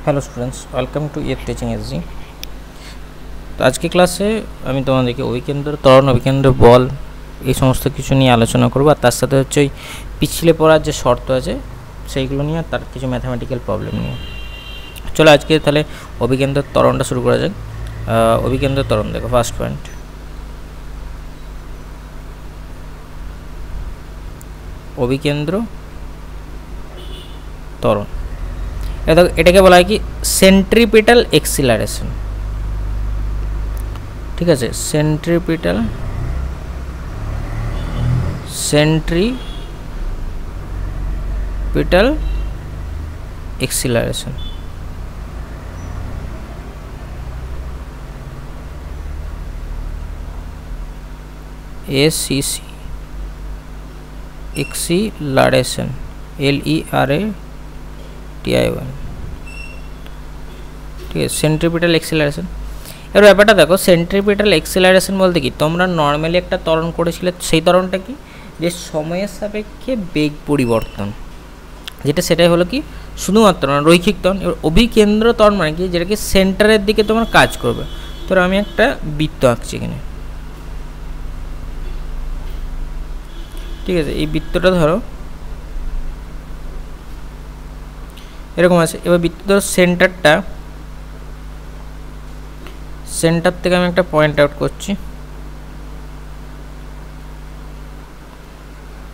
Hello students, welcome to ইয়ের teaching SG. তো আজকে ক্লাসে আমি তোমাদেরকে অভিকেন্দ্র ত্বরণ, অভিকেন্দ্র বল এই সমস্ত কিছু নিয়ে আলোচনা করবো। আর তার সাথে হচ্ছে ওই পিছলে পড়ার যে শর্ত আছে সেইগুলো নিয়ে, আর তার কিছু ম্যাথামেটিক্যাল প্রবলেম নিয়ে। চলো আজকে তাহলে অভিকেন্দ্র ত্বরণটা শুরু করা যাক। অভিকেন্দ্র ত্বরণ দেখো, ফার্স্ট পয়েন্ট অভিকেন্দ্র ত্বরণ। এটাকে বলা হয় কি সেন্ট্রিপিটাল এক্সিলারেশন। ঠিক আছে, centripetal acceleration. A C C acceleration, LERATION। ঠিক আছে, সেন্ট্রিপিটাল এক্সিলারেশন। এর ব্যাপারটা দেখো, সেন্ট্রিপিটাল এক্সিলারেশন বলতে কি, তোমরা নর্মালি একটা ত্বরণ করেছিলে, সেই ত্বরণটা কি যে সময়ের সাপেক্ষে বেগ পরিবর্তন, যেটা সেটাই হলো কি শুধুমাত্র না রৈখিক ত্বরণ। এবার অভিকেন্দ্র ত্বরণ মানে কি, যেটাকে সেন্টারের দিকে তোমার কাজ করবে। তো আমি একটা বৃত্ত আঁকছি এখানে। ঠিক আছে, এই বৃত্তটা ধরো এরকম আছে। এবার বৃত্ত ধরো সেন্টার থেকে আমি একটা পয়েন্ট আউট করছি।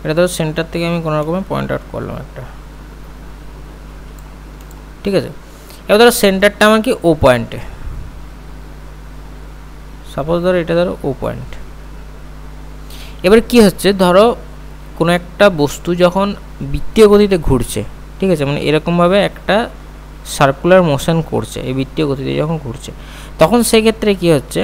এটা ধরো সেন্টার থেকে আমি কোনো রকমের পয়েন্ট আউট করলাম একটা। ঠিক আছে, এবার ধরো সেন্টারটা আমার কি ও পয়েন্টে, সাপোজ ধরো এটা ধরো ও পয়েন্ট। এবার কি হচ্ছে, ধরো কোনো একটা বস্তু যখন বৃত্তীয় গতিতে ঘুরছে, ঠিক আছে, মানে এরকমভাবে একটা সার্কুলার মোশন করছে, এই বৃত্তীয় গতিতে যখন ঘুরছে, তখন সেক্ষেত্রে কি হচ্ছে,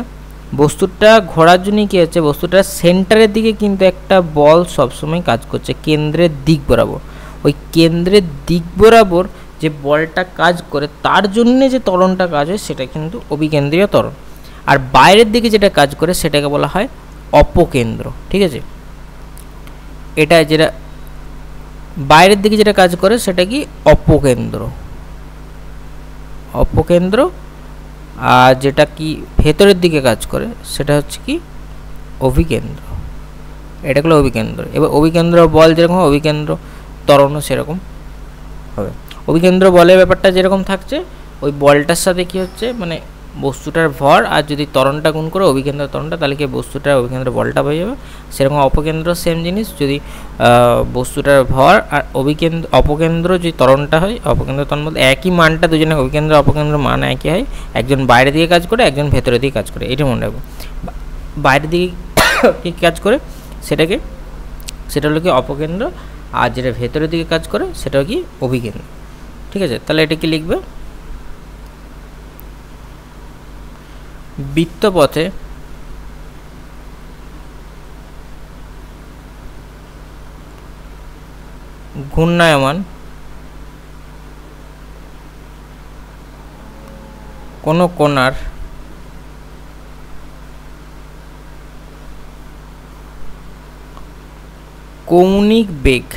বস্তুটা ঘোরার জন্য কি হচ্ছে, বস্তুটার সেন্টারের দিকে কিন্তু একটা বল সবসময় কাজ করছে, কেন্দ্রের দিক বরাবর। ওই কেন্দ্রের দিক বরাবর যে বলটা কাজ করে, তার জন্যে যে ত্বরণটা কাজ হয় সেটা কিন্তু অভিকেন্দ্রীয় ত্বরণ। আর বাইরের দিকে যেটা কাজ করে সেটাকে বলা হয় অপকেন্দ্র। ঠিক আছে, এটা যেটা বাইরের দিকে যেটা কাজ করে সেটা কি অপকেন্দ্র। আর যেটা কি ভেতরের দিকে কাজ করে সেটা হচ্ছে কি অভিকেন্দ্র। এটা হলো অভিকেন্দ্র। এবার অভিকেন্দ্র বল যেরকম, অভিকেন্দ্র ত্বরণও সেরকম হবে। অভিকেন্দ্র বলের ব্যাপারটা যেরকম থাকছে, ওই বলটার সাথে কি হচ্ছে, মানে বস্তুটার ভর আর যদি ত্বরণটা গুণ করে অভিকেন্দ্র ত্বরণটা, তাহলে কি বস্তুটার অভিকেন্দ্র বলটা হয়ে যাবে। সেরকম অপকেন্দ্র সেম জিনিস, যদি বস্তুটার ভর আর অপকেন্দ্র যদি ত্বরণটা হয়, অপকেন্দ্র ত্বরণ বলতে একই মানটা দুজনে, অভিকেন্দ্র অপকেন্দ্র মান একই হয়, একজন বাইরে দিকে কাজ করে, একজন ভেতরের দিকে কাজ করে। এটা মনে রাখবো, বাইরের দিকে কী কাজ করে সেটা হলো কি অপকেন্দ্র, আর যেটা ভেতরের দিকে কাজ করে সেটাও কি অভিকেন্দ্র। ঠিক আছে, তাহলে এটা কি লিখবে, বৃত্তপথে ঘূর্ণায়মান কোনো কণার কৌণিক বেগ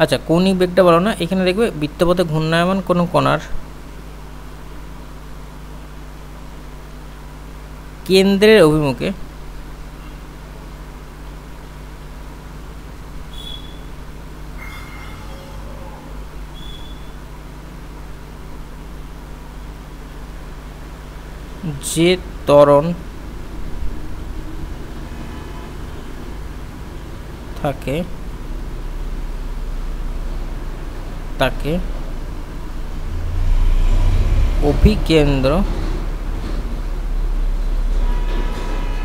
আচ্ছা, কৌণিক বেগটা বলো না, এখানে দেখবে বৃত্তপথে ঘূর্ণায়মান কোনো কণার কেন্দ্রের অভিমুখে যে ত্বরণ থাকে তাকে অভিকেন্দ্র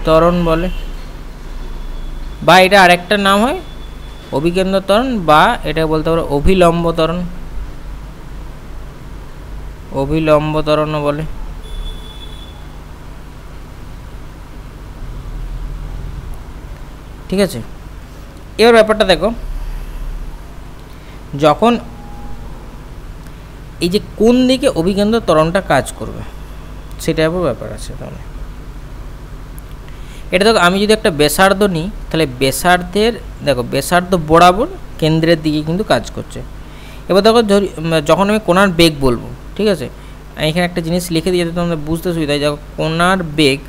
ত্বরণ বলে, বা এটা আরেকটা নাম হয় অভিকেন্দ্র ত্বরণ, বা এটা বলতে পারো অভিলম্ব ত্বরণও বলে। ঠিক আছে, এবার ব্যাপারটা দেখো, যখন এই যে কোন দিকে অভিকেন্দ্র ত্বরণটা কাজ করবে সেটার উপর ব্যাপার আছে। তাহলে এটা দেখো আমি যদি একটা ব্যাসার্ধ নিই তাহলে ব্যাসার্ধের দেখো ব্যাসার্ধ বরাবর কেন্দ্রের দিকে কিন্তু কাজ করছে। এবার দেখো যখন আমি কোণার বেগ বলবো, ঠিক আছে, এখানে একটা জিনিস লিখে দিয়ে যাতে তোমাদের বুঝতে সুবিধা হয়। দেখো কোণার বেগ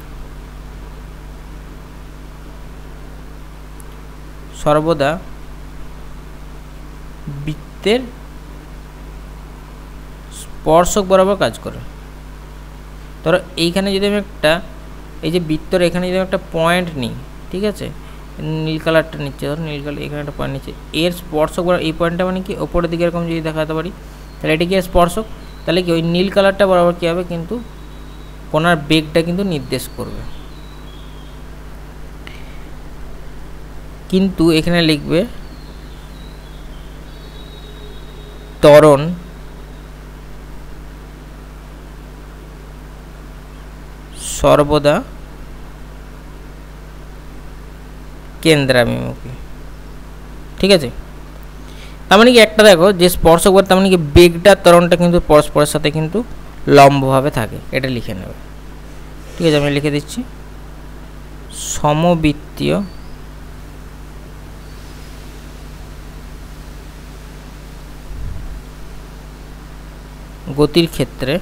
সর্বদা বৃত্তের স্পর্শক বরাবর কাজ করে। ধরো এইখানে যদি আমি একটা এই যে বৃত্তর এখানে যদি আমি একটা পয়েন্ট নিই, ঠিক আছে, নীল কালারটা নিচ্ছে, ধরো নীল কালার এখানে একটা পয়েন্ট নিচ্ছে, এর স্পর্শক বরাবর এই পয়েন্টটা মানে কি ওপরের দিকে এরকম যদি দেখাতে পারি তাহলে এটা কি স্পর্শক, তাহলে কি ওই নীল কালারটা বরাবর কী হবে কিন্তু কোণার বেগটা কিন্তু নির্দেশ করবে। কিন্তু এখানে লিখবে ত্বরণ সর্বদা কেন্দ্রাভিমুখী, ঠিক আছে। তার মানে কি একটা দেখো যে স্পর্শক বল তার মানে কি বেগটা ত্বরণটা কিন্তু পরস্পরের সাথে কিন্তু লম্বভাবে থাকে, এটা লিখে নেবে, ঠিক আছে। আমি লিখে দিচ্ছি সমবৃত্তীয় গতির ক্ষেত্রে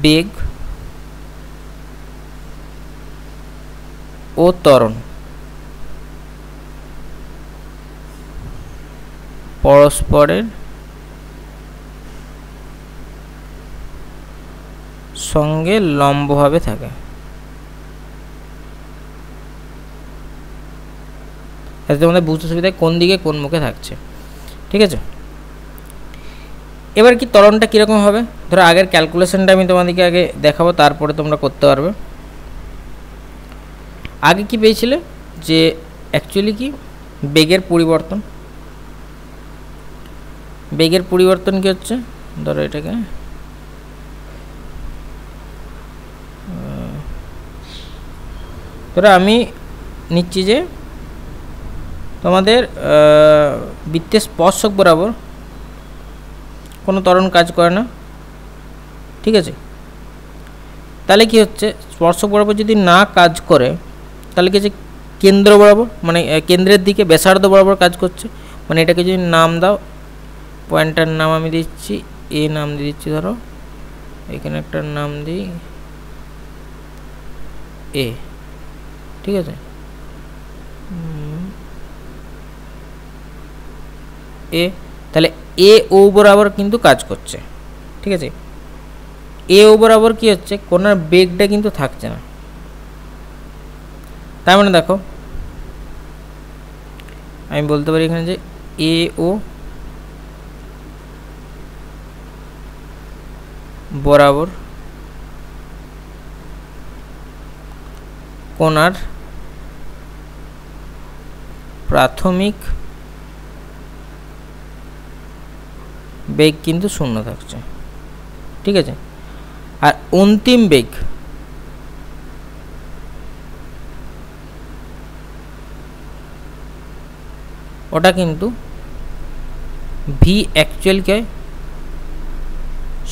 বেগ ও ত্বরণ পরস্পরের সঙ্গে লম্বভাবে থাকে। যাতে তোমাদের বুঝতে সুবিধায় কোন দিকে কোন মুখে থাকছে, ঠিক আছে। এবার কি ত্বরণটা কীরকম হবে, ধরো আগের ক্যালকুলেশনটা আমি তোমাদেরকে আগে দেখাবো, তারপরে তোমরা করতে পারবে। আগে কি পেয়েছিলে যে অ্যাকচুয়ালি কি বেগের পরিবর্তন, বেগের পরিবর্তন কি হচ্ছে, ধরো এটাকে ধরো আমি নিচ্ছি যে তোমাদের বৃত্তের স্পর্শক বরাবর কোনো ত্বরণ কাজ করে না, ঠিক আছে। তাহলে কি হচ্ছে স্পর্শক বরাবর যদি না কাজ করে তাহলে কি হচ্ছে কেন্দ্র বরাবর মানে কেন্দ্রের দিকে ব্যাসার্ধ বরাবর কাজ করছে, মানে এটাকে যদি নাম দাও, পয়েন্টটার নাম আমি দিচ্ছি এ নাম দিয়ে দিচ্ছি, ধরো এখানে একটা নাম দিই এ, ঠিক আছে। এ তাহলে এ ও বরাবর কিন্তু কাজ করছে, ঠিক আছে। এ ও বরাবর কি হচ্ছে কোণার বেগটা কিন্তু থাকছে না, তার মানে দেখো আমি বলতে পারি এখানে যে এ ও বরাবর কোণার প্রাথমিক বেগ কিন্তু শূন্য থাকছে, ঠিক আছে। আর অন্তিম বেগ ওটা কিন্তু ভি অ্যাকচুয়াল কে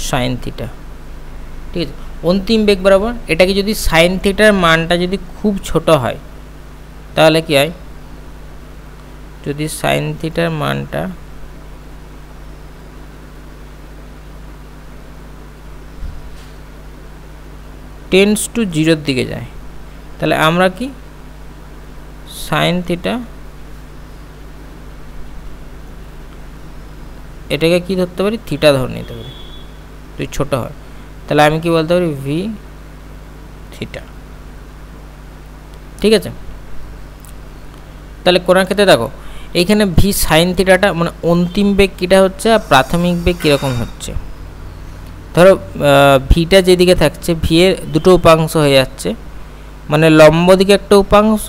সাইন থিটা, ঠিক আছে। অন্তিম বেগ বরাবর এটাকে যদি সাইন থিটার মানটা যদি খুব ছোট হয় তাহলে কি হয়, যদি সাইন থিটার মানটা টেন্স টু জিরোর দিকে যায় তাহলে আমরা কি সাইন থিটা এটাকে কি ধরতে পারি, থিটা ধরে নিতে পারি, যদি ছোট হয় তাহলে আমি কি বলতে পারি ভি থিটা, ঠিক আছে। তাহলে কোণার ক্ষেত্রে দেখো এইখানে ভি সাইন থিটাটা মানে অন্তিম বেগ কীটা হচ্ছে আর প্রাথমিক বেগ কীরকম হচ্ছে। ধরো ভিটা যেদিকে থাকছে ভি এর দুটো উপাংশ হয়ে যাচ্ছে, মানে লম্ব দিকে একটা উপাংশ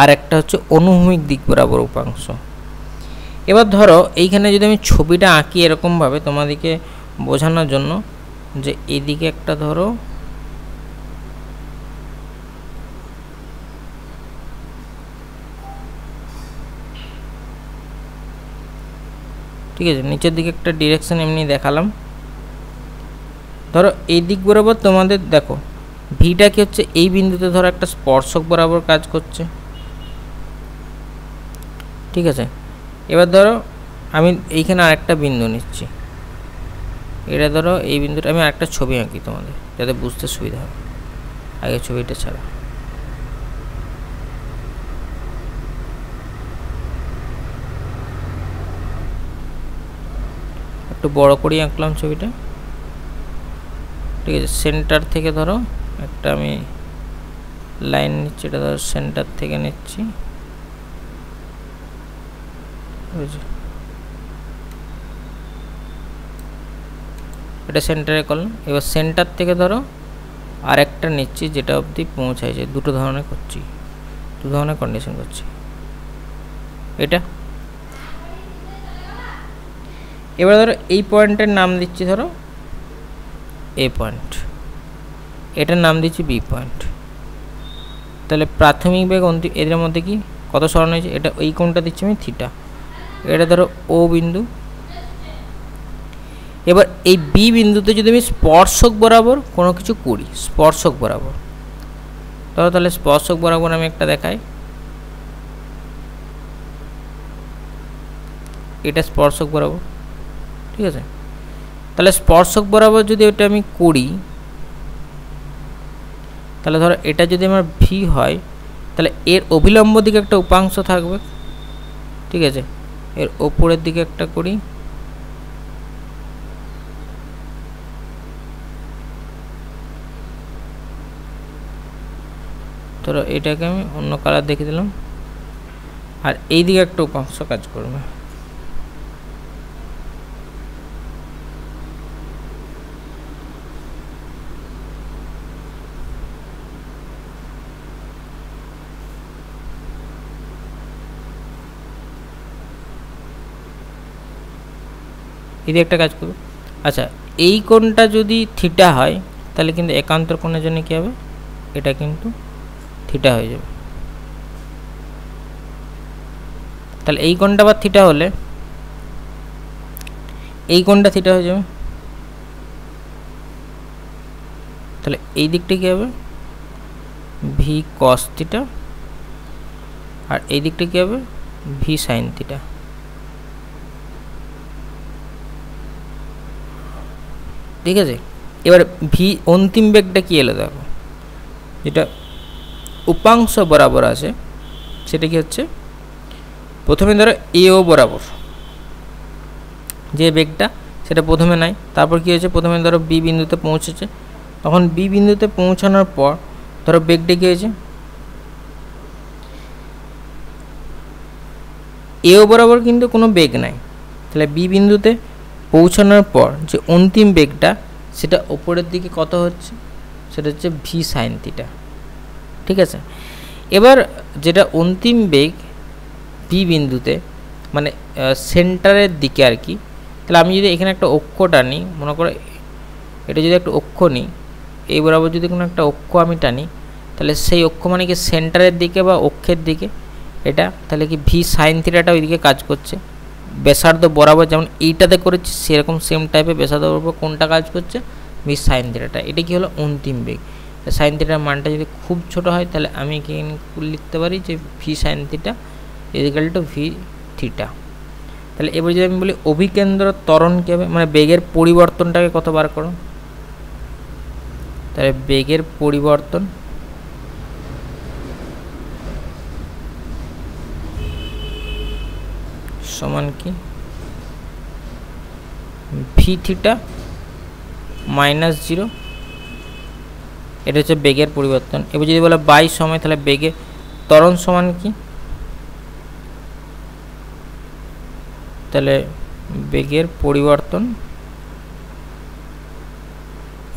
আর একটা হচ্ছে অনুভূমিক দিক বরাবর উপাংশ। এবার ধরো এইখানে যদি আমি ছবিটা আঁকি এরকমভাবে তোমাদেরকে বোঝানোর জন্য, যে এদিকে একটা ধরো ঠিক আছে, নিচের দিকে একটা ডিরেকশন এমনি দেখালাম, ধরো এই দিক বরাবর তোমাদের দেখো ভিটা কি হচ্ছে, এই বিন্দুতে ধরো একটা স্পর্শক বরাবর কাজ করছে, ঠিক আছে। এবার ধরো আমি এইখানে আরেকটা বিন্দু নিচ্ছি, এটা ধরো এই বিন্দুটা, আমি আরেকটা ছবি আঁকি তোমাদের যাতে বুঝতে সুবিধা হয়, আগে ছবিটা ছাড়া। একটু বড় করেই আঁকলাম ছবিটা, ঠিক আছে। সেন্টার থেকে ধরো একটা আমি লাইন নিচ্ছি, এটা ধরো সেন্টার থেকে নিচ্ছি, এটা সেন্টারে করলাম। এবার সেন্টার থেকে ধরো আর একটা নিচ্ছি যেটা অবধি পৌঁছাইছে, দুটো ধরনের করছি, দু ধরনের কন্ডিশন করছি এটা। এবার ধরো এই পয়েন্টের নাম দিচ্ছি ধরো এ পয়েন্ট, এটার নাম দিচ্ছি বি পয়েন্ট। তাহলে প্রাথমিক বেগ অন্তিম এদের মধ্যে কি কত সরানো হয়েছে, এটা এই কোণটা দিচ্ছি আমি থিটা, এটা ধরো ও বিন্দু। এবার এই বি বিন্দুতে যদি আমি স্পর্শক বরাবর কোনো কিছু করি, স্পর্শক বরাবর ধরো, তাহলে স্পর্শক বরাবর আমি একটা দেখাই, এটা স্পর্শক বরাবর, ঠিক আছে। তাহলে স্পর্শক বরাবর যদি এটা আমি করি, তাহলে ধরো এটা যদি আমার ভি হয়, তাহলে এর অভিলম্ব দিকে একটা উপাংশ থাকবে, ঠিক আছে। এর ওপরের দিকে একটা করি, ধরো এটাকে আমি অন্য কালার দেখে দিলাম, আর এই দিকে একটা উপাংশ কাজ করবে। এদিকে একটা কাজ করবে। আচ্ছা, এই কোণটা যদি থিটা হয় তাহলে কিন্তু একান্তর কোণের জন্য কী হবে, এটা কিন্তু থিটা হয়ে যাবে। তাহলে এই কোণটা আবার থিটা হলে এই কোণটা থিটা হয়ে যাবে, তাহলে এই দিকটা কী হবে, ভি কস থিটা, আর এই দিকটা কী হবে, ভি সাইন থিটা। ঠিক আছে। এবার ভি অন্তিম বেগটা কী এলো দেখো, যেটা উপাংশ বরাবর আছে সেটা কি হচ্ছে, প্রথমে ধরো এও বরাবর যে বেগটা সেটা প্রথমে নাই, তারপর কী হয়েছে, প্রথমে ধরো বি বিন্দুতে পৌঁছেছে, তখন বি বিন্দুতে পৌঁছানোর পর ধরো বেগটা কী হয়েছে, এও বরাবর কিন্তু কোনো বেগ নাই, তাহলে বি বিন্দুতে পৌঁছানোর পর যে অন্তিম বেগটা সেটা ওপরের দিকে কত হচ্ছে, সেটা হচ্ছে ভি সাইন থিটা, ঠিক আছে। এবার যেটা অন্তিম বেগ বি বিন্দুতে মানে সেন্টারের দিকে আর কি, তাহলে আমি যদি এখানে একটা অক্ষ টানি, মনে করো এটা যদি একটা অক্ষ নিই, এই বরাবর যদি কোনো একটা অক্ষ আমি টানি, তাহলে সেই অক্ষ মানে কি সেন্টারের দিকে বা অক্ষের দিকে এটা, তাহলে কি ভি সাইন থিটাটা ওইদিকে কাজ করছে, ব্যাসার্ধ বরাবর যেমন এইটাতে করেছি সেরকম সেম টাইপের ব্যাসার্ধ বরাবর কোনটা কাজ করছে, ভি সাইন থিটাটা। এটা কি হলো অন্তিম বেগ। সাইন থিটার মানটা যদি খুব ছোট হয় তাহলে আমি এখানে লিখতে পারি যে V sine theta equal to V theta. তাহলে এবার যদি আমি বলি অভিকেন্দ্র ত্বরণ কী হবে, মানে বেগের পরিবর্তনটাকে কত বার করো, তাহলে বেগের পরিবর্তন সমান কি ভি থিটা মাইনাস 0, এটা হচ্ছে বেগের পরিবর্তন। এবার যদি বলে বাই সময়, তাহলে বেগের ত্বরণ সমান কি, তাহলে বেগের পরিবর্তন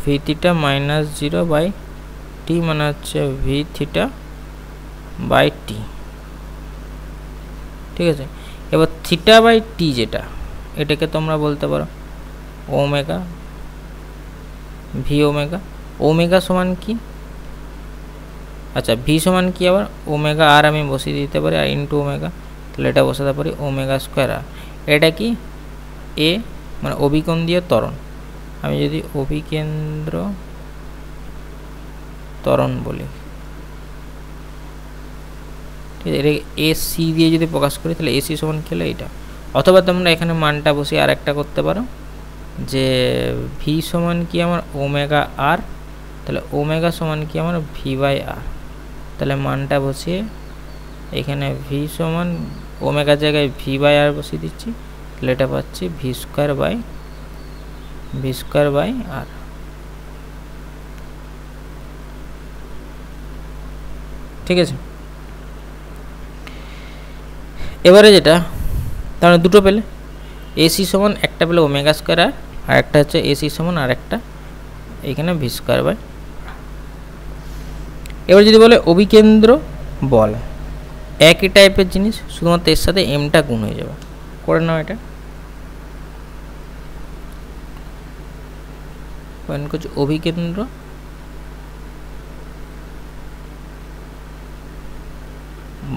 V theta minus 0 by T, মানে হচ্ছে ভি থিটা বাই টি, ঠিক আছে। এবার থিটা বাই টি যেটা, এটাকে তোমরা বলতে পারো ওমেগা, ভি ওমেগা। ওমেগা সমান কি, আচ্ছা ভি সমান কি আবার ওমেগা আর আমি বসিয়ে দিতে পারি, আর ইন্টু ওমেগা, তাহলে এটা বসাতে পারি ওমেগা স্কোয়ার আর। এটা কি এ মানে অভিকোণ দিয়ে ত্বরণ, আমি যদি অভিকেন্দ্র ত্বরণ বলি, ঠিক আছে, এটাকে এসি দিয়ে যদি প্রকাশ করি তাহলে এসি সমান কি হলো এইটা। অথবা তোমরা এখানে মানটা বসিয়ে আর একটা করতে পারো, যে ভি সমান কি আমার ওমেগা আর, তাহলে ওমেগা সমান কি আমার ভি বাই আর। তাহলে মানটা বসিয়ে এখানে ভি সমান ওমেগার জায়গায় ভি বাই আর বসিয়ে দিচ্ছি, তাহলে এটা পাচ্ছি ভি স্কোয়ার বাই আর। ঠিক আছে, এবারে যেটা তাহলে দুটো পেলে, এসি সমান একটা পেলে ওমেগা স্কোয়ার আর একটা হচ্ছে এসি সমান আর একটা এখানে ভি স্কোয়ার বাই। এবার যদি বলে অভিকেন্দ্র বল, একই টাইপের জিনিস, শুধুমাত্র এর সাথে এমটা গুণ হয়ে যাবে। করে নাও এটা, অভিকেন্দ্র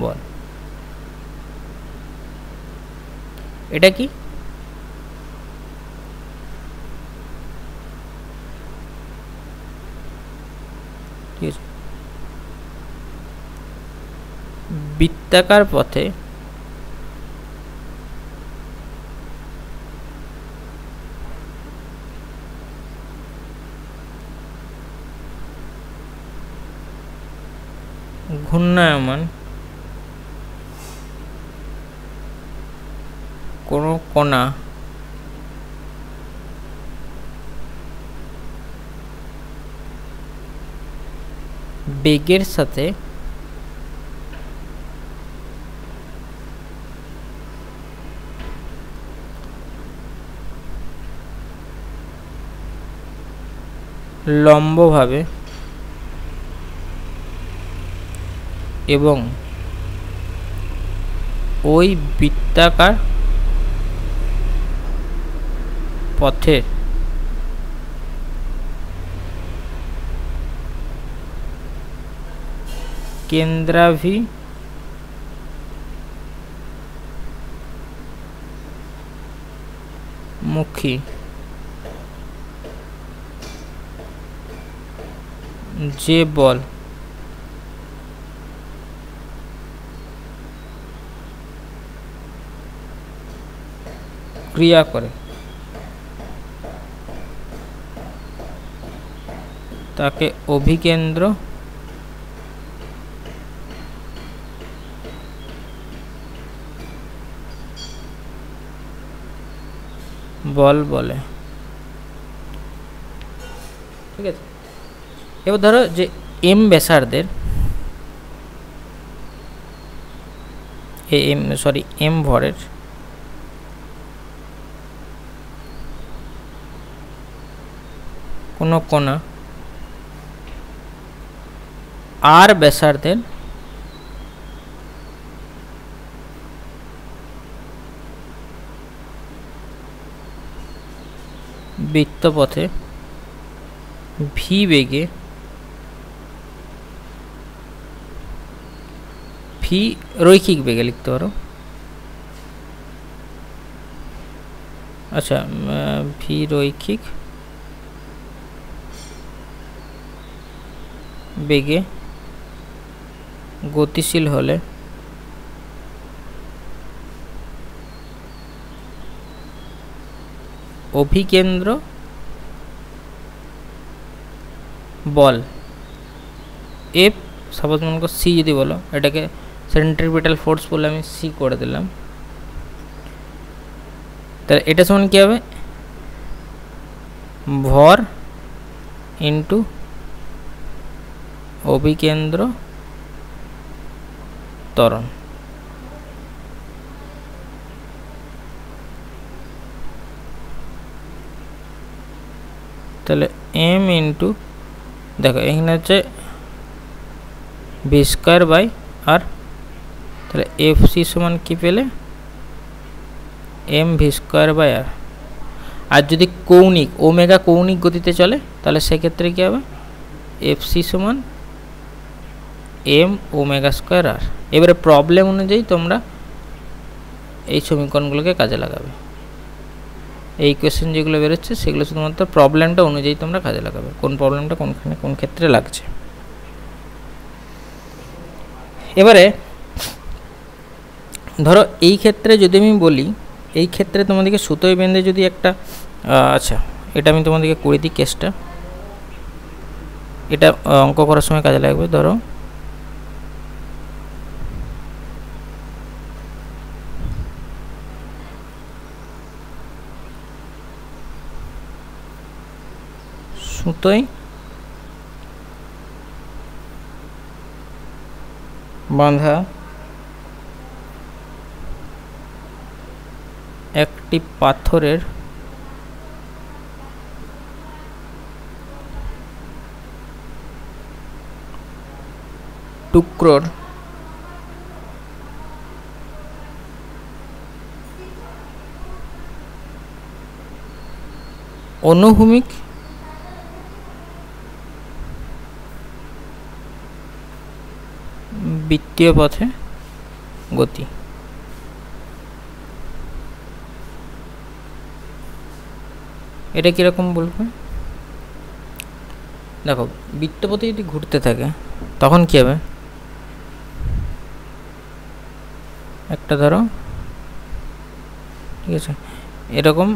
বল, এটা কি ঠিক আছে, বৃত্তাকার পথে ঘূর্ণায়মান কোন কণা বেগের সাথে লম্বভাবে এবং ওই বৃত্তাকার পথের কেন্দ্রাভিমুখী যে বল ক্রিয়া করে তাকে অভিকেন্দ্র বল বলে। ঠিক আছে, এবার ধরো যে এম ব্যাসার্ধের এম ভরের কোনো কণা আর ব্যাসার্ধের বৃত্তপথে ভি বেগে ভি রৈখিক বেগে লিখতে পারো, আচ্ছা ভি রৈখিক বেগে গতিশীল হলে অভিকেন্দ্র বল এফ, সাপোজ মনে করো সি যদি বলো, এটাকে সেন্ট্রিপিটাল ফোর্স বলে আমি সি করে দিলাম, তাহলে এটা সমান কী হবে ভর ইন্টু অভিকেন্দ্র ত্বরণ। তাহলে এম ইন্টু দেখো এখানে হচ্ছে ভি স্কোয়ার বাই আর, তাহলে এফ সি সমান কী পেলে M v square by r. আর যদি কৌণিক ওমেগা কৌণিক গতিতে চলে তাহলে সেক্ষেত্রে কী হবে এফ সি সমান এম ওমেগা স্কোয়ার আর। এবারে প্রবলেম অনুযায়ী তোমরা এই সমীকরণগুলোকে কাজে লাগাবে। এই ইকুয়েশন যেগুলো বেরোচ্ছে সেগুলো শুধুমাত্র প্রবলেমটা অনুযায়ী তোমরা কাজে লাগাবে, কোন প্রবলেমটা কোনখানে কোন ক্ষেত্রে লাগছে। এবারে ধরো এই ক্ষেত্রে যদি আমি বলি, এই ক্ষেত্রে তোমাদেরকে সুতোয় বেঁধে যদি একটা আচ্ছা এটা আমি তোমাদেরকে করে দিই কেসটা, এটা অঙ্ক করার সময় কাজে লাগবে। ধরো সুতোয় বাঁধা একটি পাথরের টুকরোর অনুভূমিক বৃত্তীয় পথে গতি। এটা কীরকম বলবে দেখো, বৃত্তপথে যদি ঘুরতে থাকে তখন কী হবে, একটা ধরো ঠিক আছে এরকম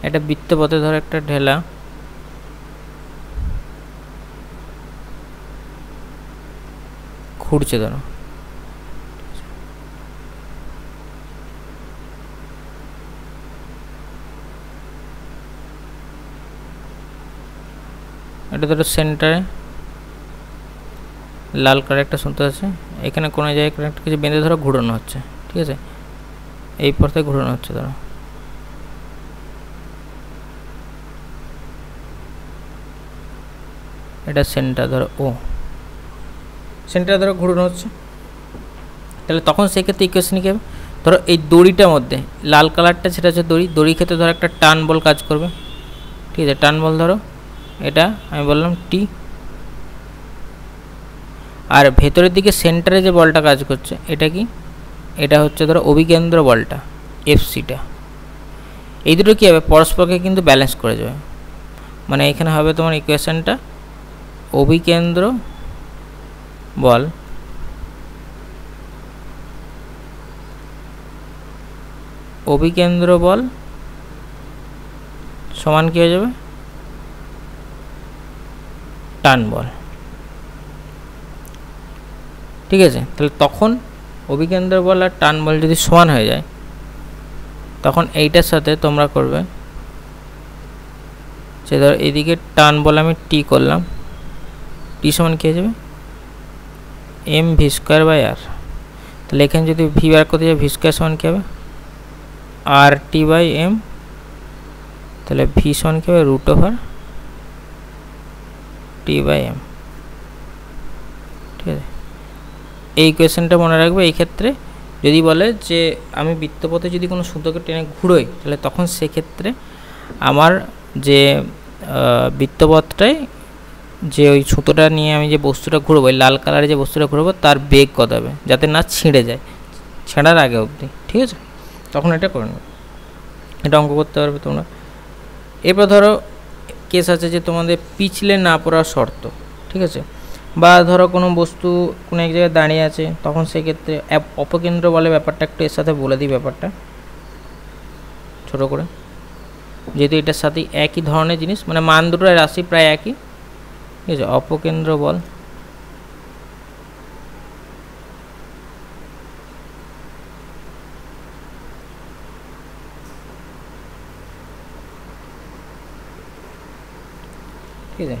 একটা বৃত্তপথে ধরো একটা ঢেলা ঘুরছে, ধরো এটা ধরো সেন্টারে লাল কালার একটা সুতো আছে, এখানে কোনো জায়গায় একটা কিছু বেঁধে ধরো ঘুরানো হচ্ছে, ঠিক আছে এই পথে ঘুরানো হচ্ছে। ধরো এটা সেন্টার, ধরো ও সেন্টার ধরো ঘুরানো হচ্ছে, তাহলে তখন সেক্ষেত্রে ইকুয়েশন কী হবে, ধরো এই দড়িটার মধ্যে লাল কালারটা সেটা হচ্ছে দড়ি, দড়ির ক্ষেত্রে ধরো একটা টান বল কাজ করবে, ঠিক আছে টান বল ধরো এটা আমি বললাম টি, আর ভেতরের দিকে সেন্টারে যে বলটা কাজ করছে এটা কি, এটা হচ্ছে ধরো অভিকেন্দ্র বলটা এফসিটা। এই দুটো কী হবে, পরস্পরকে কিন্তু ব্যালেন্স করে যাবে, মানে এখানে হবে তোমার ইকুয়েশনটা অভিকেন্দ্র বল সমান কী হয়ে যাবে, টান বল, ঠিক আছে। তাহলে তখন অভিকেন্দ্র বল আর টান বল যদি সমান হয়ে যায় তখন এইটার সাথে তোমরা করবে যে ধরো এইদিকে টান বল আমি টি করলাম, টি সমান কী হয়ে যাবে এম ভি স্কোয়ার বাই আর। তাহলে এখানে যদি ভি বার করতে যাবে ভি স্কোয়ার সমান কী হবে আর টি বাই এম, তাহলে ভি সমান কী হবে root over T by M, ঠিক আছে। এই ইকুয়েশনটা মনে রাখবে। এই ক্ষেত্রে যদি বলে যে আমি বৃত্তপথে যদি কোনো সুতোকে টেনে ঘুরোই তাহলে তখন সেক্ষেত্রে আমার যে বৃত্তপথটায় যে ওই সুতোটা নিয়ে আমি যে বস্তুটা ঘুরবো, ওই লাল কালারে যে বস্তুটা ঘুরবো তার বেগ কত হবে যাতে না ছিঁড়ে যায়, ছেঁড়ার আগে অবধি, ঠিক আছে। তখন এটা করে নেবে, এটা অঙ্ক করতে পারবে তোমরা। এরপর ধরো কেস আছে যে তোমাদের পিছলে না পড়ার শর্ত, ঠিক আছে, বা ধরো কোনো বস্তু কোনো এক জায়গায় দাঁড়িয়ে আছে তখন সেক্ষেত্রে অপকেন্দ্র বলে ব্যাপারটা একটু এর সাথে বলে দিই ব্যাপারটা ছোটো করে, যেহেতু এটার সাথে একই ধরনের জিনিস, মানে মান দুটোর রাশি প্রায় একই, ঠিক আছে। অপকেন্দ্র বল ঠিক আছে।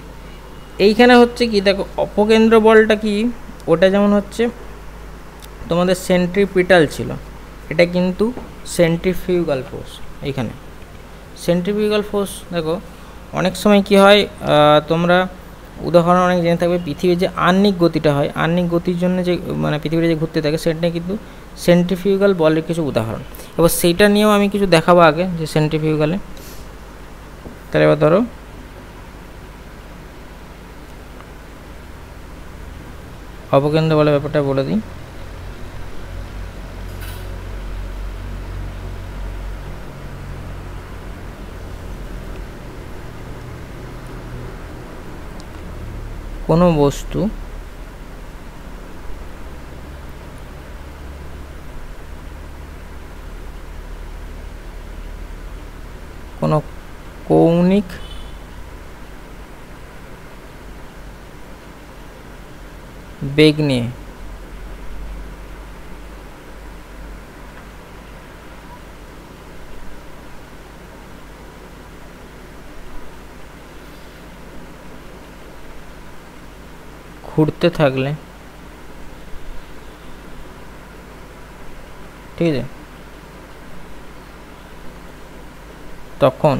এইখানে হচ্ছে কি দেখো অপকেন্দ্র বলটা কি, ওটা যেমন হচ্ছে তোমাদের সেন্ট্রিপিটাল ছিল, এটা কিন্তু সেন্ট্রিফিউগাল ফোর্স। এইখানে সেন্ট্রিফিউগাল ফোর্স দেখো অনেক সময় কি হয়, তোমরা উদাহরণ অনেক জেনে থাকবে, পৃথিবীর যে আহ্নিক গতিটা হয়, আহ্নিক গতির জন্য যে মানে পৃথিবীতে যে ঘুরতে থাকে সেটা কিন্তু সেন্ট্রিফিউগাল বলের কিছু উদাহরণ। এবার সেইটা নিয়েও আমি কিছু দেখাবো আগে যে সেন্ট্রিফিউগালে। তাহলে এবার ধরো অপকেন্দ্র বলের ব্যাপারটা বলে দিই। কোনো বস্তু কোনো কৌণিক বেগ নিয়ে ঘুরতে থাকলে, ঠিক আছে, তখন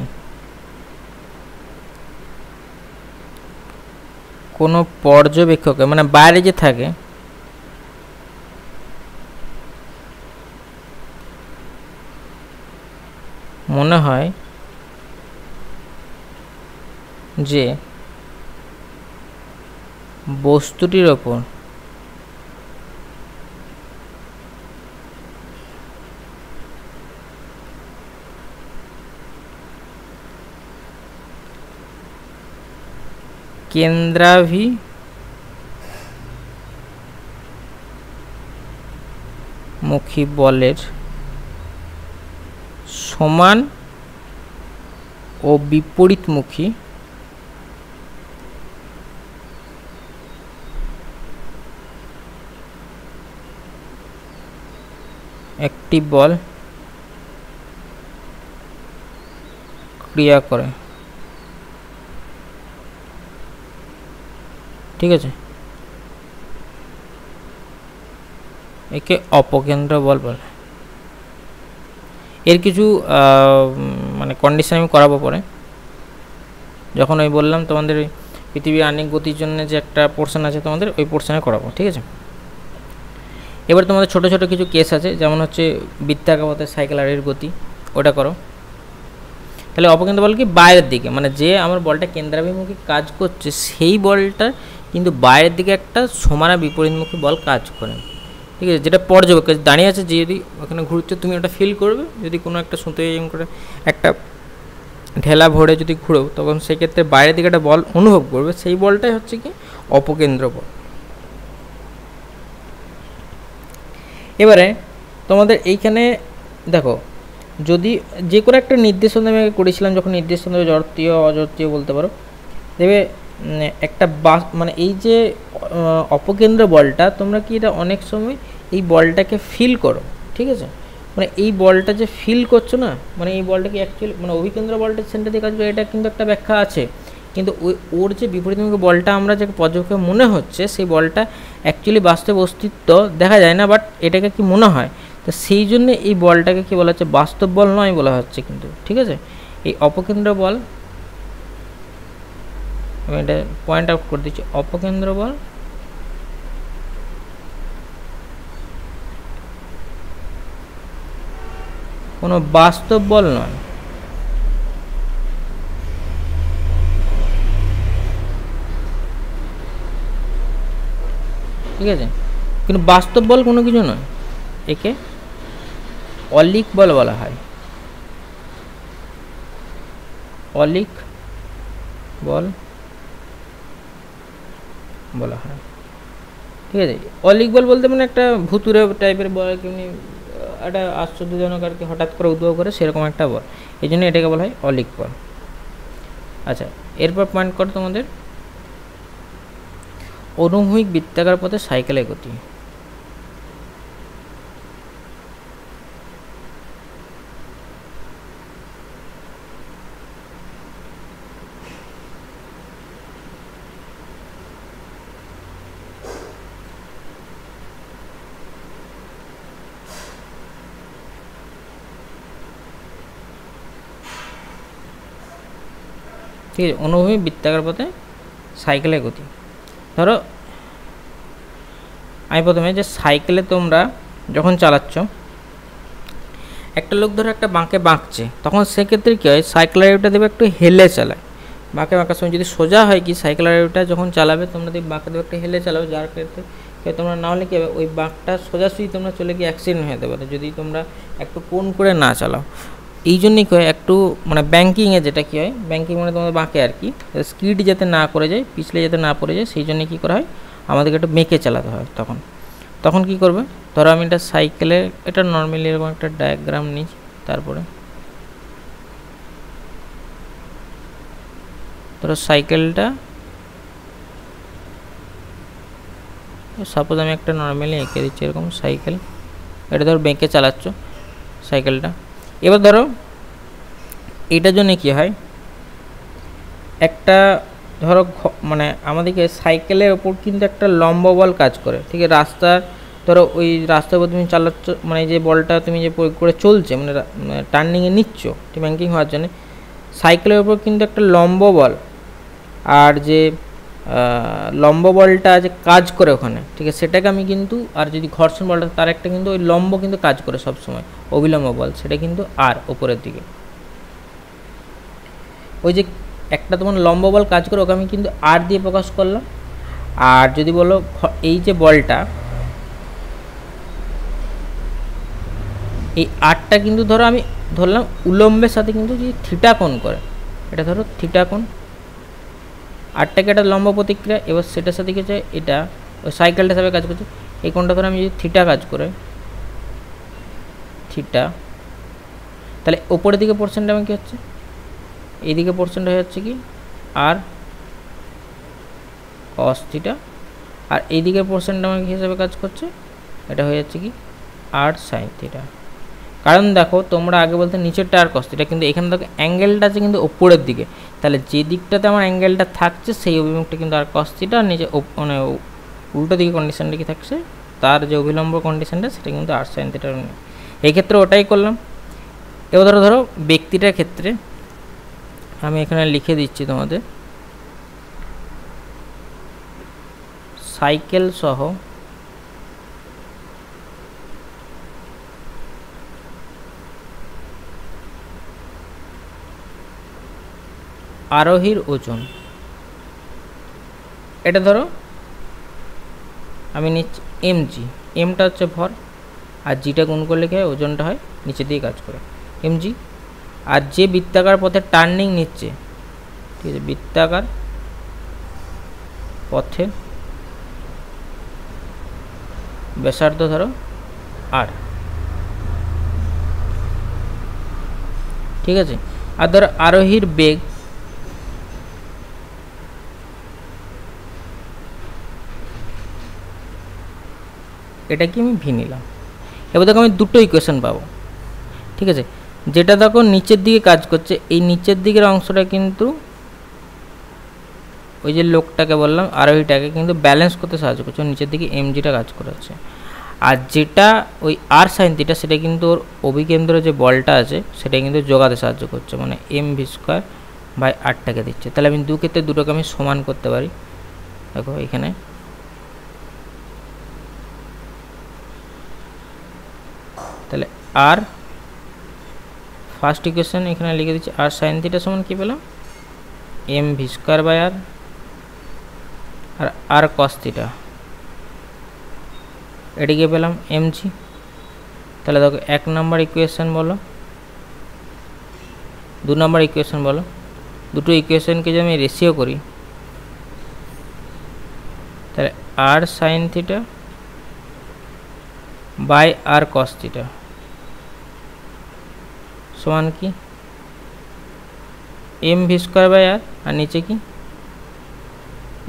কোনো পর্যবেক্ষকে মানে বাইরে যে থাকে মনে হয় যে বস্তুটির ওপর কেন্দ্রাভিমুখী বলের সমান ও বিপরীতমুখী একটি বল ক্রিয়া করে, ঠিক আছে, একে অপকেন্দ্র বল বলে। এর কিছু মানে কন্ডিশন আমি করাবো পরে, যখন ওই বললাম তোমাদের ওই পৃথিবীর আণবিক গতির জন্য যে একটা পোর্শন আছে তোমাদের, ওই পোর্শনে করাবো, ঠিক আছে। এবার তোমাদের ছোট ছোট কিছু কেস আছে, যেমন হচ্ছে বৃত্তাকার পথে সাইকেলারের গতি, ওটা করো। তাহলে অপকেন্দ্র বল কি বাইরের দিকে, মানে যে আমার বলটা কেন্দ্রাভিমুখী কাজ করছে সেই বলটা কিন্তু বাইরের দিকে একটা সমান বিপরীতমুখী বল কাজ করে, ঠিক আছে, যেটা পর্যবেক্ষক দাঁড়িয়ে আছে, যে যদি ওখানে ঘুরছে তুমি ওটা ফিল করবে। যদি কোনো একটা সুতো করে একটা ঢেলা ভরে যদি ঘুরো, তখন সেক্ষেত্রে বাইরের দিকে একটা বল অনুভব করবে, সেই বলটাই হচ্ছে কি অপকেন্দ্র বল। এবারে তোমাদের এইখানে দেখো, যদি যে কোনো একটা নির্দেশন আমি করেছিলাম, যখন নির্দেশন দেবে জড়তীয় অজড়তীয় বলতে পারো, দেবে একটা মানে এই যে অপকেন্দ্র বলটা, তোমরা কি এটা অনেক সময় এই বলটাকে ফিল করো, ঠিক আছে, মানে এই বলটা যে ফিল করছো না, মানে এই বলটা কি অ্যাকচুয়ালি মানে অভিকেন্দ্র বলটা সেন্টার দিয়ে কাজ করে, এটা কিন্তু একটা ব্যাখ্যা আছে, কিন্তু ওর যে বিপরীতমুখী বলটা আমরা যে পর্যবেক্ষক মনে হচ্ছে, সেই বলটা অ্যাকচুয়ালি বাস্তব অস্তিত্ব দেখা যায় না, বাট এটাকে কি মনে হয়, তো সেই জন্য এই বলটাকে কি বলা হচ্ছে বাস্তব বল নয় বলা হচ্ছে কিন্তু, ঠিক আছে। এই অপকেন্দ্র বল আমি এটা পয়েন্ট আউট করে দিচ্ছি, অপকেন্দ্র বল কোনো বাস্তব বল নয়, ঠিক আছে, কিন্তু বাস্তব বল কোনো কিছু নয়, একে অলিক বল বলা হয়, অলিক বল বলা হয়, ঠিক আছে। অলিক বল বলতে মানে একটা ভুতুরে টাইপের বল, কেমনি একটা আশ্চর্যজনক আর কি হঠাৎ করে উদ্ভব করে সেরকম একটা বল, এই জন্য এটাকে বলা হয় অলিক বল। আচ্ছা, এরপর পয়েন্ট করো তোমাদের অনুভূমিক বৃত্তাকার পথে সাইকেলের গতি। ঠিক আছে, অনুভূমিক বৃত্তাকার পথে সাইকেলের গতি। ধরো আমি প্রথমে যে সাইকেলে তোমরা যখন চালাচ্ছ, একটা লোক ধরো একটা বাঁকে বাঁকছে, তখন সেক্ষেত্রে কী হয়, সাইকেলের রেউটা দেবে একটু হেলে চালায়, বাঁকে বাঁকার সময় যদি সোজা হয় কি সাইকেলের রেউটা যখন চালাবে তোমরা দেখবে বাঁকে দেবে একটু হেলে চালাবে, যার ক্ষেত্রে তোমরা না হলে কী হবে, ওই বাঁকটা সোজাসুজি তোমরা চলে গিয়ে অ্যাক্সিডেন্ট হয়ে যেতে পারে যদি তোমরা একটু কোণ করে না চালাও। এই জন্যই কী হয়, একটু মানে ব্যাঙ্কিংয়ে যেটা কী হয়, ব্যাঙ্কিং মানে তোমাদের বাঁকে আর কি, স্কিড যাতে না করে যায়, পিছলে যাতে না পড়ে যায়, সেই জন্য কী করা হয়, আমাদেরকে একটু মেঁকে চালাতে হয়। তখন কী করবে, ধরো আমি এটা সাইকেলের, এটা নর্মালি এরকম একটা ডায়াগ্রাম নিচ্ছি, তারপরে ধরো সাইকেলটা, সাপোজ আমি একটা নর্মালি এঁকে দিচ্ছি এরকম সাইকেল, এটা ধরো বেঁকে চালাচ্ছ সাইকেলটা। এবার ধরো এটার জন্য কী হয়, একটা ধরো মানে আমাদেরকে সাইকেলের ওপর কিন্তু একটা লম্ব বল কাজ করে, ঠিক আছে। রাস্তার ধরো ওই রাস্তার উপর তুমি চালাচ্ছ, মানে যে বলটা তুমি যে প্রয়োগ করে চলছে, মানে টার্নিংয়ে নিচ্ছ ব্যাঙ্কিং হওয়ার জন্য, সাইকেলের ওপর কিন্তু একটা লম্ব বল, আর যে লম্ব বলটা যে কাজ করে ওখানে, ঠিক আছে, সেটাকে আমি কিন্তু, আর যদি ঘর্ষণ বলটা তার একটা কিন্তু ওই লম্ব কিন্তু কাজ করে সবসময়, অবিলম্ব বল, সেটা কিন্তু আর ওপরের দিকে, ওই যে একটা তোমার লম্ব বল কাজ করে ওকে আমি কিন্তু আর দিয়ে প্রকাশ করলাম। আর যদি বলো এই যে বলটা, এই আরটা কিন্তু ধরো আমি ধরলাম উলম্বের সাথে কিন্তু যদি থিটা কোণ করে, এটা ধরো থিটা কোণ, আরটাকে একটা লম্ব প্রতিক্রিয়া, এবার সেটার সাথে কি হচ্ছে, এটা ওই সাইকেলটা হিসাবে কাজ করছে, এই কোণটা ধরো আমি যদি থিটা কাজ করে থিটা, তাহলে ওপরের দিকে পোর্শনটা আমার কী হচ্ছে, এইদিকে পোর্শনটা হয়ে যাচ্ছে কি আর কস থিটা, আর এইদিকে পোর্শনটা আমার কী হিসাবে কাজ করছে, এটা হয়ে যাচ্ছে কি আর সাইন থিটা। কারণ দেখো তোমরা আগে বলতে নিচেরটা আর কস থিটা, কিন্তু এখানে দেখো অ্যাঙ্গেলটা আছে কিন্তু ওপরের দিকে, তাহলে যে দিকটাতে আমার অ্যাঙ্গেলটা থাকছে সেই অভিমুখটা কিন্তু আর কস থিটা, আর নিচে মানে উল্টো দিকে কন্ডিশনটা কি থাকছে, তার যে অভিলম্ব কন্ডিশনটা সেটা কিন্তু আর সাইন থিটার। এই ক্ষেত্রে ওটাই করলাম। এবার ধরো ব্যক্তিটার ক্ষেত্রে আমি এখানে লিখে দিচ্ছি তোমাদের, সাইকেল সহ আরোহীর ওজন, এটা ধরো আমি নিচ্ছি mg, এমটা হচ্ছে ভর, আর জিটা গুণ করলে কি হয়, ওজনটা হয়, নিচের দিকে কাজ করে mg। আর যে বৃত্তাকার পথে টার্নিং নিচ্ছে, ঠিক আছে, বৃত্তাকার পথে ব্যাসার্ধ ধরো আর, ঠিক আছে। আর ধরো আরোহীর বেগ, এটা কি আমি ভি নিলাম। এবার দেখো আমি দুটো ইকুয়েশন পাবো, ঠিক আছে। যেটা দেখো নিচের দিকে কাজ করছে, এই নিচের দিকের অংশটা কিন্তু ওই যে লোকটাকে বললাম আরোহীটাকে কিন্তু ব্যালেন্স করতে সাহায্য করছে, নিচের দিকে এমজিটা কাজ করেছে। আর যেটা ওই আর সাইন থিটা, সেটা কিন্তু ওর অভিকেন্দ্র যে বলটা আছে সেটা কিন্তু যোগাতে সাহায্য করছে, মানে এম ভি স্কোয়ার বাই আরটাকে দিচ্ছে। তাহলে আমি ক্ষেত্রে দুটোকে আমি সমান করতে পারি। দেখো এখানে তাহলে আর ফার্স্ট ইকুয়েশন এখানে লিখে দিচ্ছি, আর সাইন থিটা সমান কী পেলাম, m v square by r, আর আর কস থিটা এটিকে পেলাম এমজি। তাহলে দেখো 1 নম্বর ইকুয়েশন বলো, 2 নম্বর ইকুয়েশন বলো, দুটো ইকুয়েশনকে যদি আমি রেশিও করি, তাহলে আর sine theta by r cos theta সমান কি m v square by r নিচে কি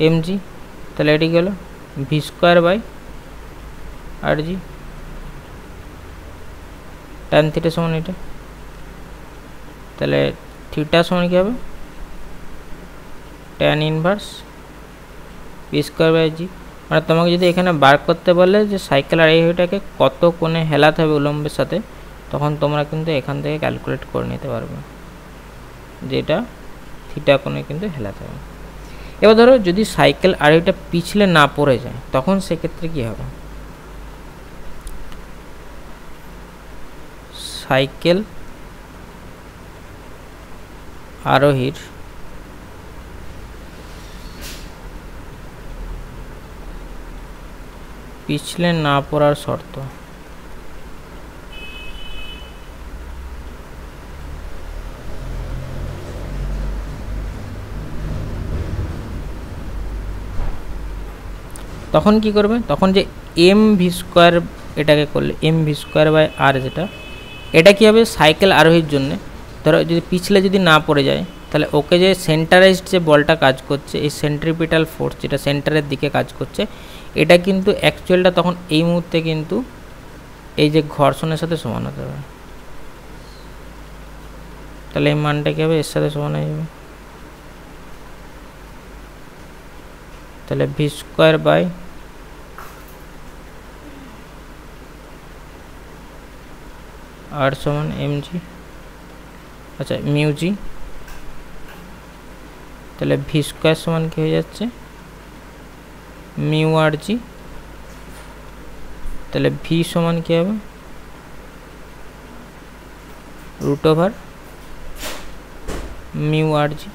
এমজি। তাহলে এটি গেল v square by r g, tan theta সমান এটা। তাহলে থিটা সমান কী হবে, tan inverse v square by g. মানে তোমাকে যদি এখানে বার করতে বলে যে সাইকেল আর এইটাকে কত কোণে হেলাতে হবে উলম্বের সাথে, তখন তোমরা কিন্তু এখান থেকে ক্যালকুলেট করে নিতে পারবে যেটা থিটা কোণে কিন্তু হেলাতে হবে। এবার ধরো যদি সাইকেল আর এটা পিছলে না পড়ে যায়, তখন সেক্ষেত্রে কী হবে, সাইকেল আরোহীর পিছলে না পড়ার শর্ত। তখন কি করবে, তখন যে এম ভি স্কোয়ার এটাকে করলে এম ভি স্কোয়ার বাই আর, যেটা এটা কী হবে সাইকেল আরোহীর জন্য, ধরো যদি পিছলে যদি না পড়ে যায় তাহলে ওকে যে সেন্টারাইজড যে বলটা কাজ করছে, এই সেন্ট্রিপিটাল ফোর্স যেটা সেন্টারের দিকে কাজ করছে, এটা কিন্তু অ্যাকচুয়ালটা তখন এই মুহূর্তে কিন্তু এই যে ঘর্ষণের সাথে সমান হতে হবে। তাহলে এই মানটা কী হবে, এর সাথে সমান হয়ে যাবে। তাহলে ভি স্কোয়ার বাই আর সমান এম জি, আচ্ছা মিউ জি। তাহলে ভি স্কোয়ার সমান কী হয়ে যাচ্ছে, মিউ আর জি। তাহলে ভি সমান কী হবে, রুট ওভার মিউ আর জি।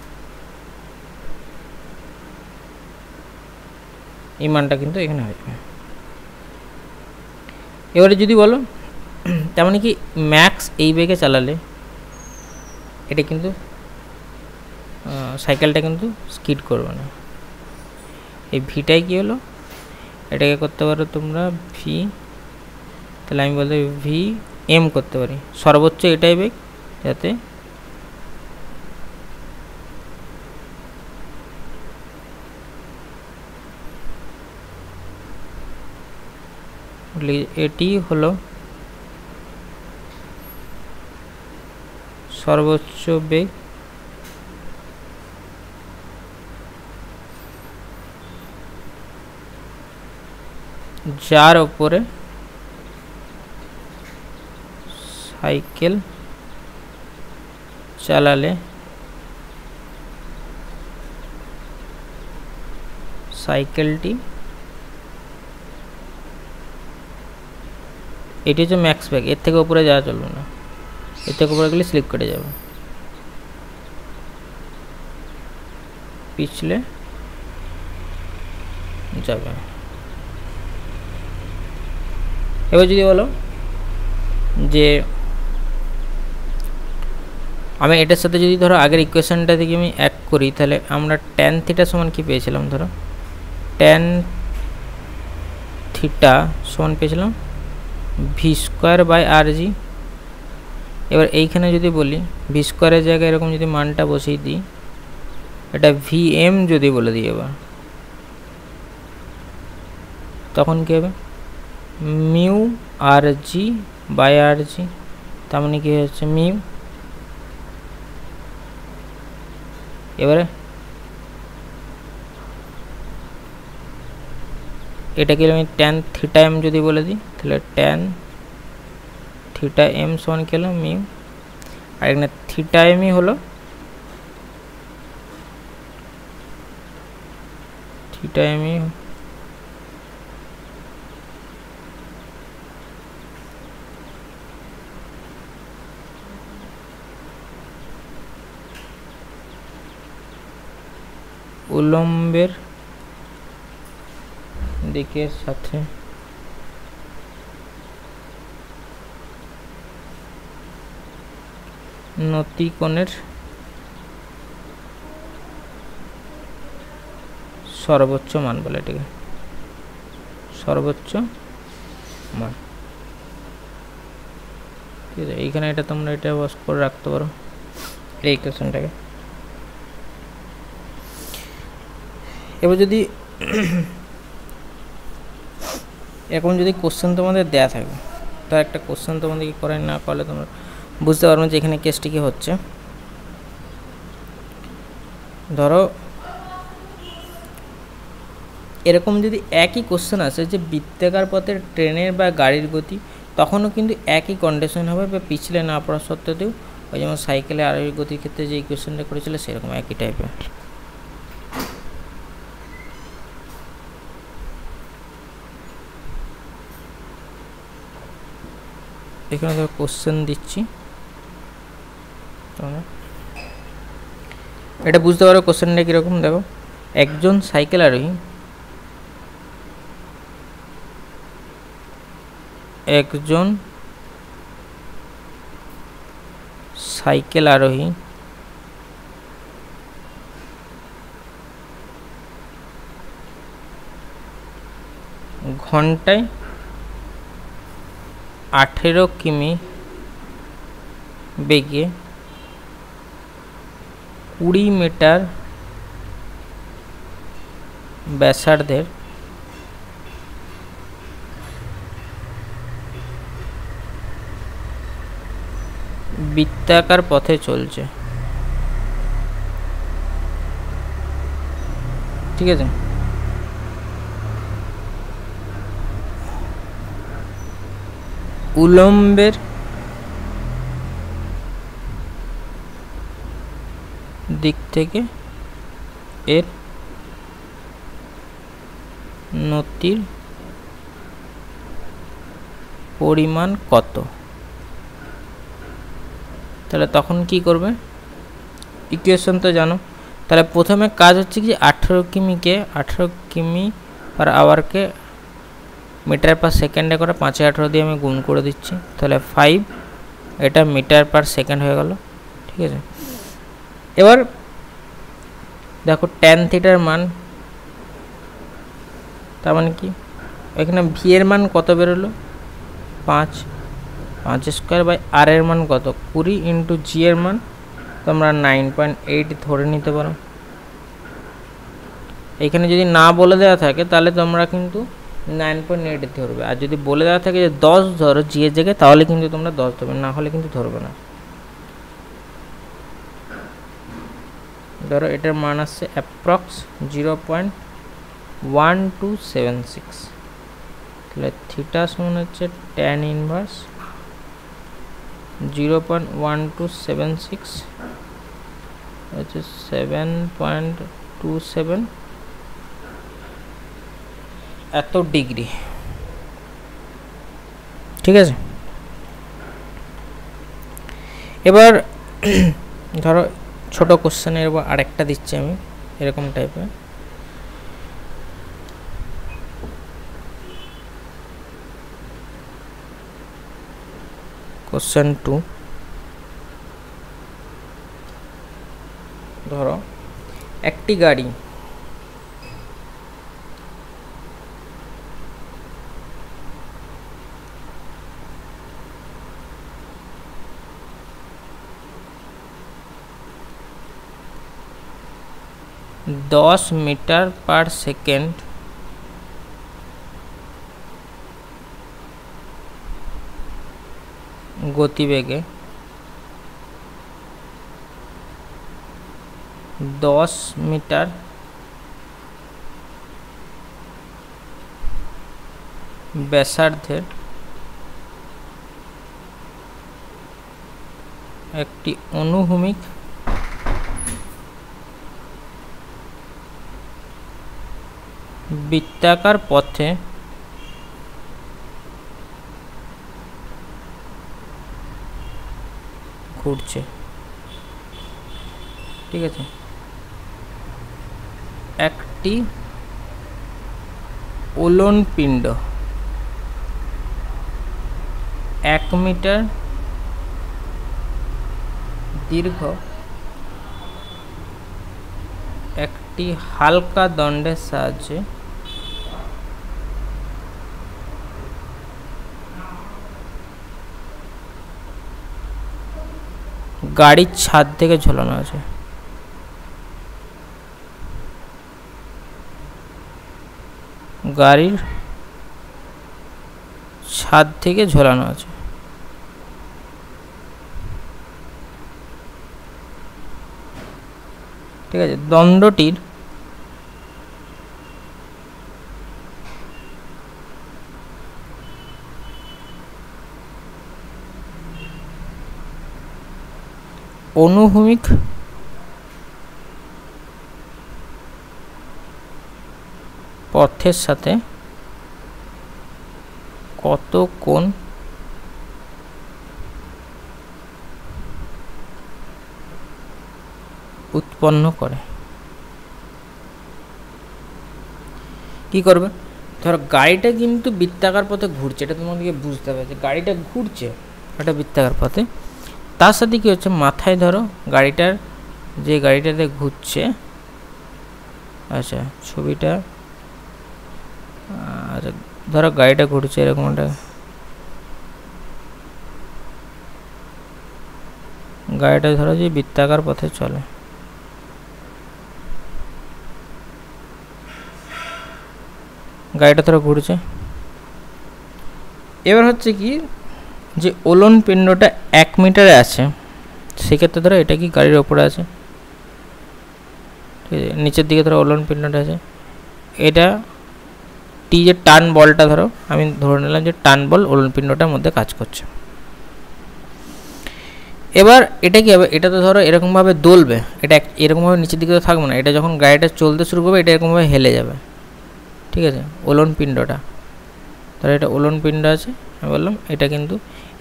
এই মানটা কিন্তু এখানে হয়ে যাবে। এবারে যদি বলো তেমন কি ম্যাক্স এই বেগে চালালে এটা কিন্তু সাইকেলটা কিন্তু স্কিড করবে না। এই ভিটাই কী হলো, এটাকে করতে পারো তোমরা ভি, তাহলে আমি বলতে ভি এম করতে পারি, সর্বোচ্চ এটাই বেগ যাতে এটি হলো সর্বোচ্চ বেগ যার ওপরে সাইকেল চালালে সাইকেলটি, এটি হচ্ছে ম্যাক্স বেগ, এর থেকে উপরে যাওয়া চলবে না, এর থেকে উপরে গেলে স্লিপ কেটে যাবে, পিছলে যাবে। এবার যদি বলো যে আমি এটার সাথে যদি ধরো আগের ইকুয়েশনটা থেকে আমি এক করি, তাহলে আমরা ট্যান থিটা সমান কি পেয়েছিলাম, ধরো ট্যান থিটা সমান পেয়েছিলাম ভি স্কোয়ার বাই আর জি। এবার এইখানে যদি বলি ভি স্কোয়ারের জায়গায় এরকম যদি মানটা বসিয়ে দিই, এটা ভি এম যদি বলে দিই এবার, তখন কী হবে, mu R G by r জি, তার মানে কী হচ্ছে মিউ। এবারে এটাকে আমি ট্যান থিটা এম যদি বলে দিই, তাহলে ট্যান থিটা এম সমান কি হলো মিউ, আর এখানে থিটা এমই হলো থিটা এমই উলম্বের দিকের সাথে নতিকোণের সর্বোচ্চ মান বলে, এটাকে সর্বোচ্চ মান। ঠিক আছে, এইখানে এটা তোমরা এটা বস করে রাখতে পারো এই ইকুয়েশনটাকে। এবার যদি এখন যদি কোশ্চেন তোমাদের দেয়া থাকে, তো একটা কোশ্চেন তোমাদেরকে করে না করলে তোমরা বুঝতে পারবে যে এখানে কেসটি কি হচ্ছে। ধরো এরকম যদি একই কোশ্চেন আসে যে বৃত্তাকার পথের ট্রেনের বা গাড়ির গতি, তখনও কিন্তু একই কন্ডিশন হবে, বা পিছলে না পড়া সত্ত্বেও ওই যেমন সাইকেলে আরোহীর গতির ক্ষেত্রে যে ইকুয়েশনটা করেছিল সেরকম একই টাইপের। এখানে ধরো কোশ্চেন দিচ্ছি, এটা বুঝতে পারো কোশ্চেনটা কীরকম। দেখো একজন সাইকেল আরোহী একজন সাইকেল আরোহী ঘন্টায় 18 কিমি বেগে 20 মিটার ব্যাসার্ধের বৃত্তাকার পথে চলছে। ঠিক আছে, উলম্বের দিক থেকে এর নতির পরিমাণ কত? তাহলে তখন কি করবে, ইকুয়েশন তো জানো। তাহলে প্রথমে কাজ হচ্ছে কি 18 কিমি পার আওয়ারকে মিটার পার সেকেন্ডে করে 5/18 দিয়ে আমি গুণ করে দিচ্ছি, তাহলে 5, এটা মিটার পার সেকেন্ড হয়ে গেল। ঠিক আছে, এবার দেখো ট্যান থিটার মান, তার মানে কি এখানে ভি এর মান কত বেরোলো 5 স্কোয়ার বাই আর এর মান কত 20 ইন্টু জি এর মান তোমরা 9.8 ধরে নিতে পারো। এখানে যদি না বলে দেওয়া থাকে তাহলে তোমরা কিন্তু 9.8 ধরবে, আর যদি বলে দেওয়া থাকে যে 10 ধরো জি এর জায়গায়, তাহলে কিন্তু তোমরা 10 ধরবে, না হলে কিন্তু ধরবে না। ধরো এটার মান আসছে অ্যাপ্রক্স 0.1276, তাহলে থিটা সমান হচ্ছে ট্যান ইনভার্স 0.1276 হচ্ছে 7.27 এত ডিগ্রি। ঠিক আছে, এবার ধরো ছোট কোশ্চেনের আরেকটা দিচ্ছি আমি এরকম টাইপের। কোশ্চেন 2, ধরো একটি গাড়ি দশ মিটার পার সেকেন্ড গতিবেগে 10 মিটার ব্যাসার্ধের একটি অনুভূমিক বৃত্তাকার পথে ঘুরছে। ঠিক আছে, একটি উলন পিণ্ড 1 মিটার দীর্ঘ একটি হালকা দণ্ডের সাহায্যে গাড়ির ছাদ থেকে ঝোলানো আছে। গাড়ির ছাদ থেকে ঝোলানো আছে। ঠিক আছে, দণ্ডটির অনুভূমিক পথের সাথে কত কোণ উৎপন্ন করে। কি করবে, ধরো গাড়িটা কিন্তু বৃত্তাকার পথে ঘুরছে, এটা তোমাদেরকে বুঝতে হবে যে গাড়িটা ঘুরছে একটা বৃত্তাকার পথে। তার সাথে কী হচ্ছে, মাথায় ধরো গাড়িটার যে গাড়িটাতে ঘুরছে, আচ্ছা ছবিটা, আচ্ছা ধরো গাড়িটা ঘুরছে এরকম একটা, গাড়িটা ধরো যে বৃত্তাকার পথে চলে, গাড়িটা ধরো ঘুরছে। এবার হচ্ছে কি যে ওলন পিণ্ডটা 1 মিটারে আছে, সেক্ষেত্রে ধরো এটা কি গাড়ির ওপরে আছে, ঠিক আছে, নিচের দিকে ধরো ওলন পিণ্ডটা আছে। এটা টি যে টান বলটা ধরো আমি ধরে নিলাম যে টান বল ওলন পিণ্ডটার মধ্যে কাজ করছে। এবার এটা কি হবে, এটা তো ধরো এরকমভাবে দোলবে, এটা এরকমভাবে নিচের দিকে তো থাকবে না, এটা যখন গাড়িটা চলতে শুরু করবে এটা এরকমভাবে হেলে যাবে, ঠিক আছে, ওলন পিণ্ডটা। তাহলে এটা ওলন পিণ্ড আছে, আমি বললাম এটা কিন্তু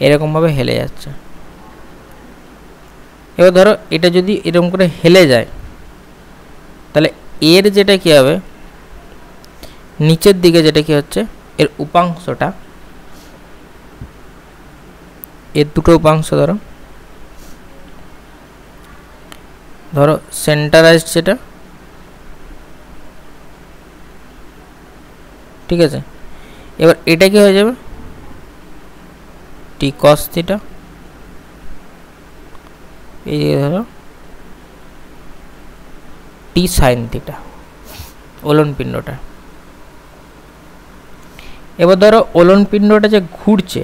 এরকমভাবে হেলে যাচ্ছে। এবার ধরো এটা যদি এরকম করে হেলে যায়, তাহলে এর যেটা কী হবে, নিচের দিকে যেটা কি হচ্ছে, এর উপাংশটা, এর দুটো উপাংশ ধরো, ধরো সেন্টারাইজড যেটা, ঠিক আছে। এবার এটা কি হয়ে যাবে, টি কস থিটা, এই ধরো টি সাইন থিটা, ওলন পিণ্ডটা। এবার ধরো ওলন পিণ্ডটা যে ঘুরছে,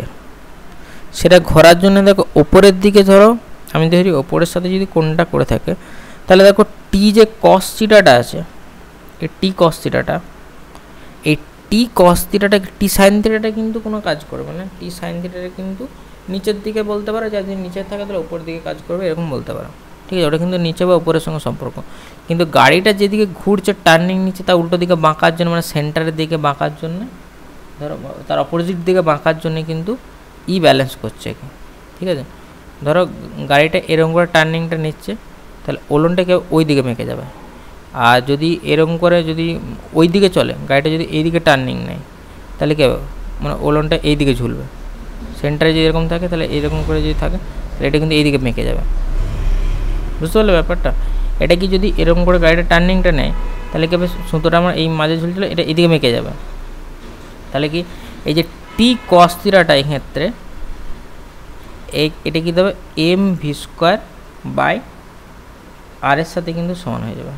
সেটা ঘোরার জন্য দেখো ওপরের দিকে ধরো, আমি ধরি ওপরের সাথে যদি কোণটা করে থাকে, তাহলে দেখো টি যে কস থিটাটা আছে, এই টি কস থিটাটা, এই টি কস থিটাটা, টি সাইন থিটাটা কিন্তু কোনো কাজ করবে না। টি সাইন থিটাটা কিন্তু নিচের দিকে বলতে পারো, যদি নিচে থাকে তাহলে উপরের দিকে কাজ করবে, এরকম বলতে পারো, ঠিক আছে। ওটা কিন্তু নিচে বা উপরের সঙ্গে সম্পর্ক। কিন্তু গাড়িটা যেদিকে ঘুরছে টার্নিং নিচ্ছে, তার উল্টো দিকে বাঁকার জন্য, মানে সেন্টারের দিকে বাঁকার জন্য, ধরো তার অপোজিট দিকে বাঁকার জন্য কিন্তু ই ব্যালেন্স করছে, ঠিক আছে। ধরো গাড়িটা এরকম করে টার্নিংটা নিচ্ছে, তাহলে ওলনটাকে ওই দিকে মেঁকে যাবে। আর যদি এরকম করে যদি ওই দিকে চলে, গাড়িটা যদি এই দিকে টার্নিং নেয়, তাহলে কী হবে, মানে ওলনটা এই দিকে ঝুলবে। সেন্টারে যদি এরকম থাকে, তাহলে এইরকম করে যদি থাকে, তাহলে এটা কিন্তু এই দিকে মেঁকে যাবে। বুঝতে পারলে ব্যাপারটা? এটা কি যদি এরকম করে গাড়িটা টার্নিংটা নেয়, তাহলে কী হবে, সুতোটা আমার এই মাঝে ঝুলছিল, এটা এদিকে মেঁকে যাবে। তাহলে কি এই যে টি কস থিটাটা এই ক্ষেত্রে এটা কী দেবে, এম ভি স্কোয়ার বাই আর এর সাথে কিন্তু সমান হয়ে যাবে।